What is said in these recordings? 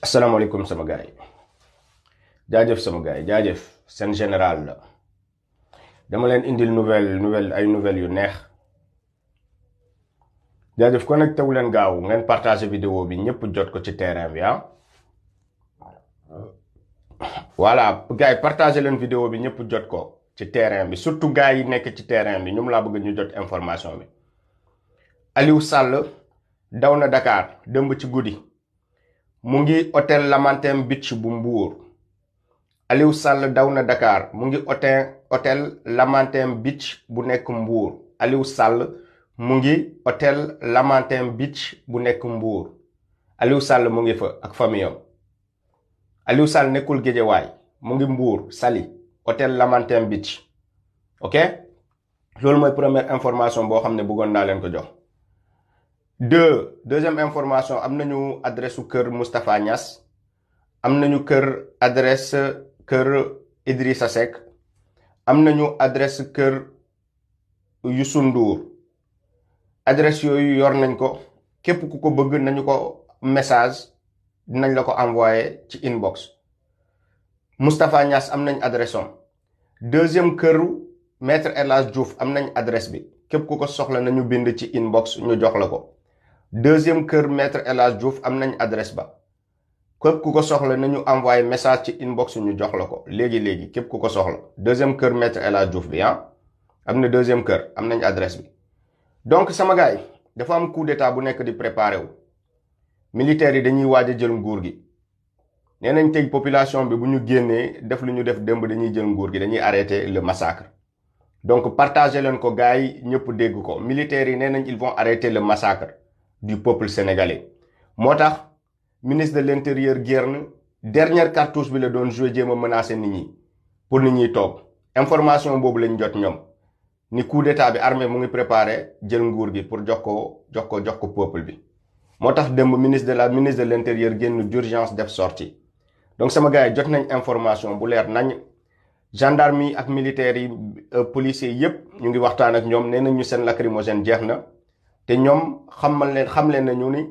asalaamaaleykum sama gars yi jaajëf sama gars yi jaajëf seen général la dama leen indil nouvelle yu neex jaajëf connecté wu leen gaaw ngeen partagé vidéo bi ñëpp jot ko ci terrain bi ah. voilà gars yi partagé leen vidéo bi ñëpp jot ko ci terrain bi surtout gars yi nekk ci terrain bi ñoom laa bëgg ñu jot information bi. Aliou Sall daw na Dakar dëmb ci guddi mu ngi hôtel Lamantin Beach bu Mbour. Aliou Sall daw na Dakar mu ngi hôtel Lamantin Beach bu nekk Mbour. Aliou Sall mu ngi hôtel Lamantin Beach bu nekk Mbour. Aliou Sall mu ngi fa ak famille am. Aliou Sall nekkul Géejawaay mu ngi Mbour Saly hôtel Lamantin Beach. ok loolu mooy première information boo xam ne bëggoon naa leen ko jox. deuxième information am nañu adresse su kër Moustapha Niass am nañu adresse kër Idrissa Seck am nañu adresse kër Youssou Ndour. adresse yooyu yor nañ ko képp ku ko bëgg nañu ko message dinañ la ko envoyé ci inbox. Moustapha Niass am nañ adresse am. deuxième këru maître El Hadj Diouf am nañ adresse bi képp ku ko soxla nañu bind ci inbox ñu jox la ko. deuxième kër maître El Hadj Diouf am nañ adresse ba képp ku ko soxla nañu envoyé message ci inbox ñu jox la ko léegi képp ku ko soxla. deuxième kër maître El Hadj Diouf bi am na deuxième kër am nañ adresse bi. donc sama gars yi dafa am coup d'état bu nekk di préparé wu. militaires yi dañuy waaj a jël nguur gi nee nañ tey population bi bu ñu génnee def lu ñu def démb dañuy jël nguur gi dañuy arrêter le massacre. donc partagé leen ko gars yi ñëpp dégg ko militaires yi nee nañ ils vont arrêter le massacre du peuple sénégalais. moo tax ministre de l'intérieur génn dernière cartouche bi la doon joué jéem a menacer nit ñi pour nit ñi toog information boobu lañ jot ñoom ni coup d'état bi armée mu ngi préparé jël nguur gi pour jox ko peuple bi. moo tax démb ministre de l'intérieur génn d'urgence def sortie. donc sama gars yi jot nañ information bu leer nañ gendarme yi ak militaires yi policiers yépp ñu ngi waxtaan ak ñoom nee nañ ñu seen lacrymogène jeex na. te ñoom xam leen nañu ni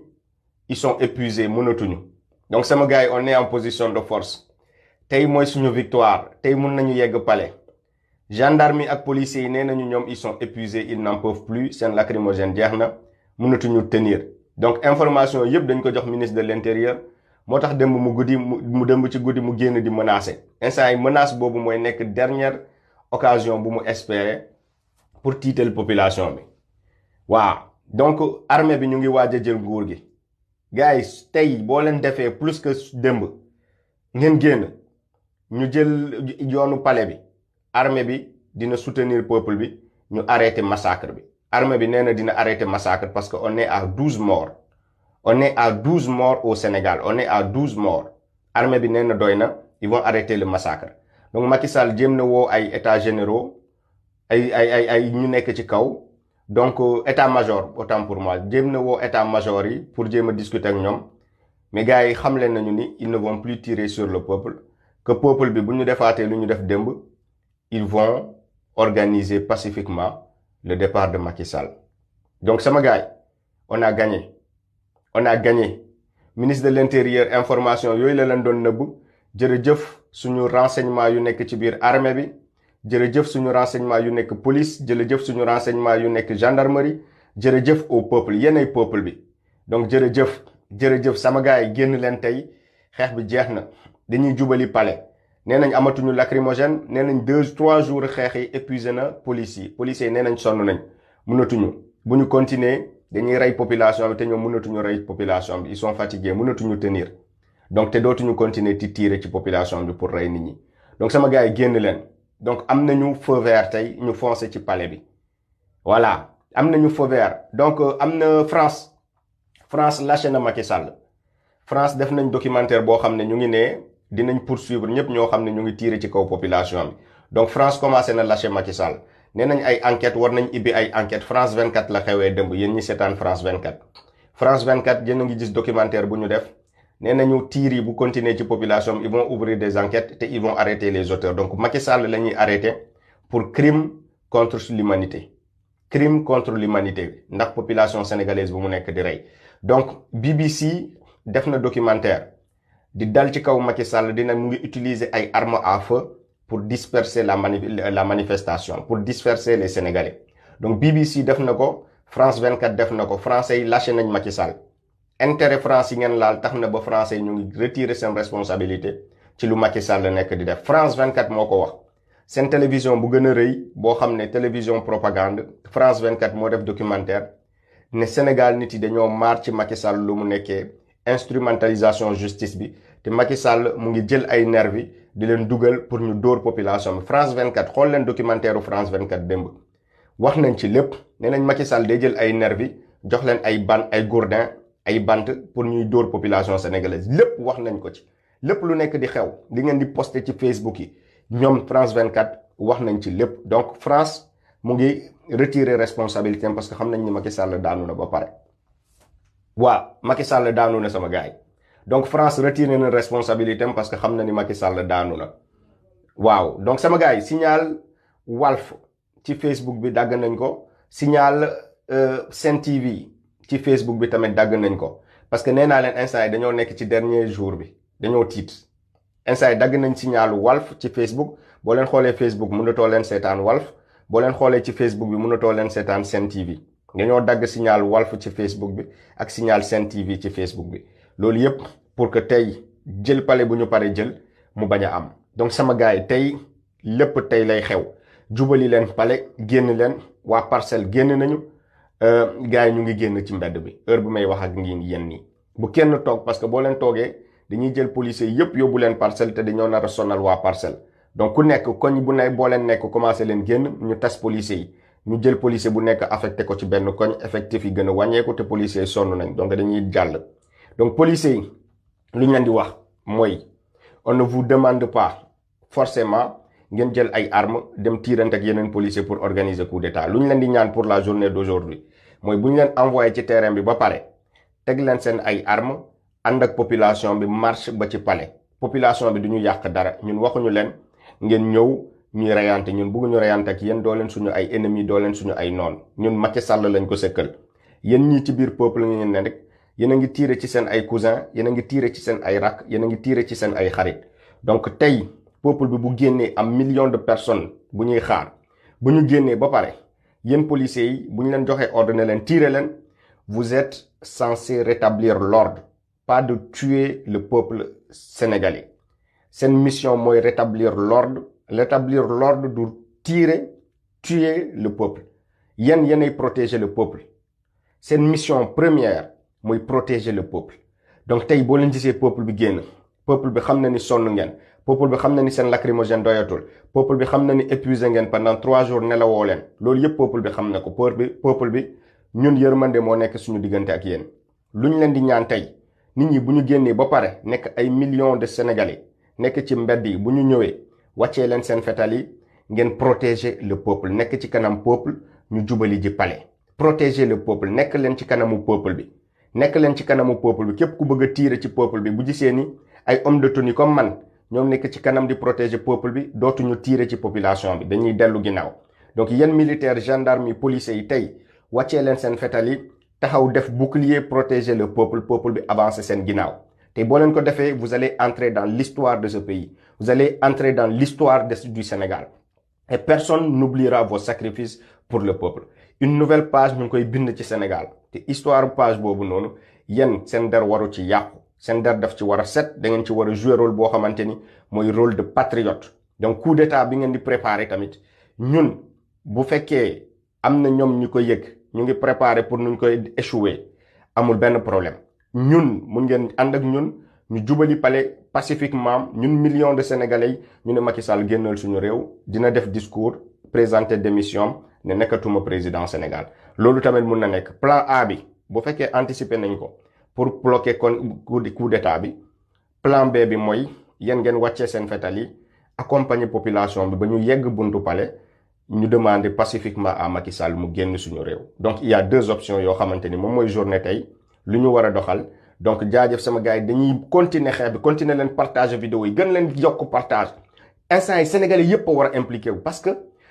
ils sont épuisés mënatuñu. donc sama gars yi on est en position de force tey mooy suñu victoire tey mun nañu yegg palais. gendarme yi ak policiers yi nee nañu ñoom ils sont épuisés ils n'en peuvent plus seen lacrymogène jeex na mënatuñu tenir. donc information yëpp dañ ko jox ministre de l'intérieur moo tax démb mu démb ci guddi mu génn di menacer. instant yi menace boobu mooy nekk dernière occasion bu mu espérer pour tiital population bi waaw. donc armée bi ñu ngi waaj a jël nguur gi gars yi tey boo leen defee plus que démb ngeen génn ñu jël yoonu palais bi armée bi dina soutenir peuple bi ñu arrêter massacre bi. armée bi nee na dina arrêter massacre parce que on est à 12 morts au Sénégal on est à 12 morts. armée bi nee na doy na ils vont arrêter le massacre. donc Macky Sall jéem na woo ay états généraux ay ñu nekk ci kaw. donc état-major autant pour moi jéem na woo état-major yi pour jéem a discuter ak ñoom mais gars yi xam leen nañu ni ils ne vont plus tirer sur le peuple que peuple bi bu ñu defaatee lu ñu def démb ils vont organiser pacifiquement le départ de Macky Sall. donc sama gars yi on a gagné ministre de l'intérieur information yooyu la leen doon nëbb jërëjëf suñu renseignement yu nekk ci biir armée bi. jërëjëf suñu renseignement yu nekk police jërëjëf suñu renseignement yu nekk gendarmerie jërëjëf au peuple yéenay peuple bi. donc jërëjëf sama gars yi génn leen tey xeex bi jeex na dañuy jubali palais nee nañ amatuñu lacrymogène nee nañ 2-3 jours xeex yi épuisé na policiers yi nee nañ sonn nañ mënatuñu bu ñu continuer dañuy rey population bi te ñoom mënatuñu rey population bi ils sont fatigués mënatuñu tenir donc te dootuñu continuer di tirer ci population bi pour rey nit ñi. donc sama gars yi génn leen. donc am nañu feu vert tey ñu foncé ci palais bi voilà am nañu feu vert. donc am na France lâché na Macky Sall. France def nañ documentaire boo xam ne ñu ngi ne dinañ poursuivre ñëpp ñoo xam ne ñu ngi tirer ci kaw population bi. donc France commencé na lâché Macky Sall nee nañ ay enquête war nañ ibbi ay enquête France 24 la xewee dëmb yéen ñi seetaan France 24. France 24 yéen a ngi gis documentaire bu ñu def. nee nañu tiir yi bu continuer ci population ils vont ouvrir des enquêtes te ils vont arrêter les auteurs. donc Macky Sall la ñuy arrêter pour crime contre l'humanité ndax population sénégalaise bu mu nekk di rey. donc BBC def na documentaire di dal ci kaw Macky Sall dina mu ngi utiliser ay armes à feu pour disperser la manifestation, pour disperser les Sénégalais. Donc BBC def na ko, France 24 def na ko, français yi lâché nañ Macky Sall. Intérêt France yi ngeen laal tax na ba français yi ñu ngi retirer seen responsabilité ci lu Macky Sall nekk di def. France 24 moo ko wax. seen télévision bu gën a rëy boo xam ne télévision propagande France 24 moo def documentaire ne Sénégal nit yi dañoo maar ci Macky Sall lu mu nekkee instrumentalisation justice bi te Macky Sall mu ngi jël ay nervi di leen dugal pour ñu dóor population bi. France 24 xool leen documentaire u France 24 démb wax nañ ci lépp nee nañ Macky Sall day jël ay nervi jox leen ay gourdin ay bant pour ñuy dóor population sénégalaise. lépp wax nañ ko ci, lépp lu nekk di xew di ngeen di poster ci Facebook yi ñoom France 24 wax nañ ci lépp. donc France mu ngi retirer responsabilité parce que xam nañ ni Macky Sall daanu na ba pare. waaw Macky Sall daanu na sama gars yi. donc France retiré na responsabilité parce que xam na ni Macky Sall daanu na. waaw donc sama gars yi signal Walf ci Facebook bi dagg nañ ko, signal Sen TV ci Facebook bi tamit dagg nañ ko parce que nee naa leen instant yi dañoo nekk ci dernier jour bi dañoo tiit. instant yi dagg nañ signalu Walf ci Facebook. boo leen xoolee Facebook mënatoo leen seetaan Walf, boo leen xoolee ci Facebook bi mënatoo leen seetaan Sen TV. dañoo dagg signal Walf ci Facebook bi ak signal Sen TV ci Facebook bi. loolu yépp pour que tey jël pale bu ñu pare jël mu bañ a am. donc sama gars yi tey lépp tey lay xew. jubali leen pale génn leen, waa Parcelles génn nañu, gars yi ñu ngi génn ci mbedd bi heure bu may wax ak ngi yéen nii. bu kenn toog parce que boo leen toogee dañuy jël policiers yépp yóbbu leen Parcelles te dañoo nar a sonal waa Parcelles. donc ku nekk koñ bu ne boo leen nekk commencé leen génn ñu tas policiers yi. ñu jël policier bu nekk affecté ko ci benn koñ, effectif yi gën a wàññeeku te policiers yi sonn nañ donc dañuy jàll. donc policiers yi lu ñu leen di wax mooy on ne vous demande pas forcément ngeen jël ay armes dem tiirante ak yeneen policiers pour organiser coup d'état. lu ñu leen di ñaan pour la journée d'aujourd'hui mooy bu ñu leen envoyé ci terrain bi ba pare teg leen seen ay armes ànd ak population bi marche ba ci palais. population bi du ñu yàq dara, ñun waxuñu leen ngeen ñëw ñuy reyante, ñun bëgguñu reyante ak yéen, doo leen suñu ay ennemis, doo leen suñu ay noon. ñun Macky Sall lañ ko sëkkal. yéen ñii ci biir peuple ngeen ne rek yéen a ngi tiire ci seen ay cousins, yéen a ngi tiire ci seen ay rak, yéen a ngi tiire ci seen ay xarit. donc tey peuple bi bu génnee am million de personnes bu ñuy xaar bu ñu génnee ba pare yéen policiers yi bu ñu leen joxee ordre ne leen tiire leen, vous êtes censé rétablir l'ordre, pas de tuer le peuple sénégalais. seen mission mooy rétablir l'ordre. Rétablir l'ordre du tuer le peuple. Yéenay protéger le peuple. seen mission première mooy protéger le peuple. donc tey boo leen gisee peuple bi génn, peuple bi xam na ni sonn ngeen, peuple bi xam na ni seen lacrymogène doyatul, peuple bi xam na ni épuisé ngeen pendant 3 jours nelawoo leen. loolu yëpp peuple bi xam na ko. peuple bi ñun yërmande moo nekk suñu diggante ak yéen. lu ñu leen di ñaan tey nit ñi bu ñu génnee ba pare nekk ay millions de Sénégalais nekk ci mbedd yi bu ñu ñëwee wàccee leen seen fetal yi ngeen protéger le peuple, nekk ci kanam peuple ñu jubali ji palais. protéger le peuple, nekk leen ci kanamu peuple bi. nekk leen ci kanamu peuple bi képp ku bëgg a tiire ci peuple bi bu gisee ni ay homme de tenue comme man ñoom nekk ci kanam di protéger peuple bi dootuñu tiire ci population bi, dañuy dellu ginnaaw. donc yéen militaires, gendarmes yi, policiers yi tey wàccee leen seen fetal yi taxaw def bouclier protéger le peuple bi avancer seen ginnaaw. te boo leen ko defee vous allez entrer dans l'histoire de ce pays, vous allez entrer dans l'histoire du Sénégal et personne n'oubliera vos sacrifices pour le peuple. une nouvelle page ñu ngi koy bind ci Sénégal te histoire page boobu noonu yéen seen der waru ci yàqu, seen der daf ci war a set, da ngeen ci war a jouer rôle boo xamante ni mooy rôle de patriote. donc coup d'état bi ngeen di préparer tamit ñun bu fekkee am na ñoom ñu ko yëg ñu ngi préparer pour nuñ koy échouer amul benn problème. ñun mun ngeen ànd ak ñun ñu jubali palais pacifiquement, ñun millions de Sénégalais ñu ne Macky Sall génnal suñu réew dina def discours présenter démission ne nekkatuma président Sénégal. loolu tamit mun na nekk. plan A bi bu fekkee anticiper nañ ko pour bloquer coup d'état bi. plan B bi mooy yéen ngeen wàccee seen fetal yi accompagner population bi ba ñu yegg buntu palais ñu demander pacifiquement à Macky Sall mu génn suñu réew. donc il y a 2 options yoo xamante ni moom mooy journée tey lu ñu war a doxal. donc jaajëf sama gars yi dañuy continuer xeex bi, continuer leen partager vidéo yi, gën leen yokk partage. instant yi Sénégalais yépp a war a impliqué wu parce que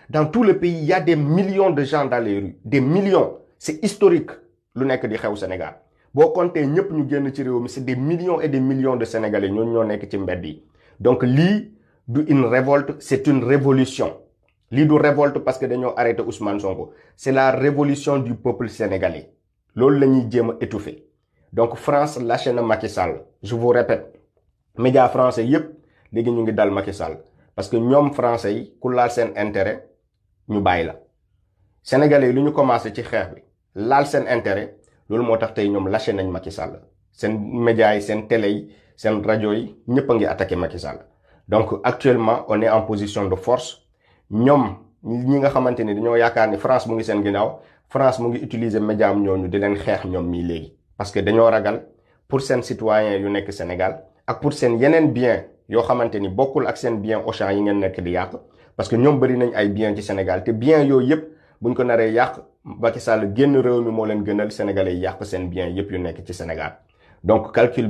dans tout le pays il y a des millions de gens dans les rues, des millions. c'est historique lu nekk di xew Sénégal. boo compté ñëpp ñu génn ci réew mi c'est des millions et des millions de Sénégalais ñoo nekk ci mbedd yi donc lii du une révolte c'est une révolution lii du révolte parce que dañoo arrêté Ousmane Sonko c'est la révolution du peuple sénégalais loolu la ñuy jéem a étouffer donc France lâché na Macky Sall je vous répète médias français yépp léegi ñu ngi dal Macky Sall parce que ñoom français yi ku laal seen intérêt ñu bàyyi la sénégalais yi lu ñu commencé ci xeex bi laal seen intérêt loolu moo tax tey ñoom lâché nañ Macky Sall seen médias yi seen télé yi seen rajo yi ñëpp a ngi attaqué Macky Sall donc actuellement on est en position de force ñoom ñi nga xamante ni dañoo yaakaar ni France mu ngi seen ginnaaw France mu ngi utiliser média am ñooñu di leen xeex ñoom mii léegi parce que dañoo ragal pour seen citoyen yu nekk Sénégal ak pour seen yeneen bien yoo xamante ni bokkul ak seen bien Auchan yi ngeen nekk di yàq parce que ñoom bëri nañ ay bien ci Sénégal te bien yooyu yëpp buñ ko naree yàq Macky Sall génn réew mi moo leen gënal sénégalais yi yàq seen bien yëpp yu nekk ci Sénégal donc calcul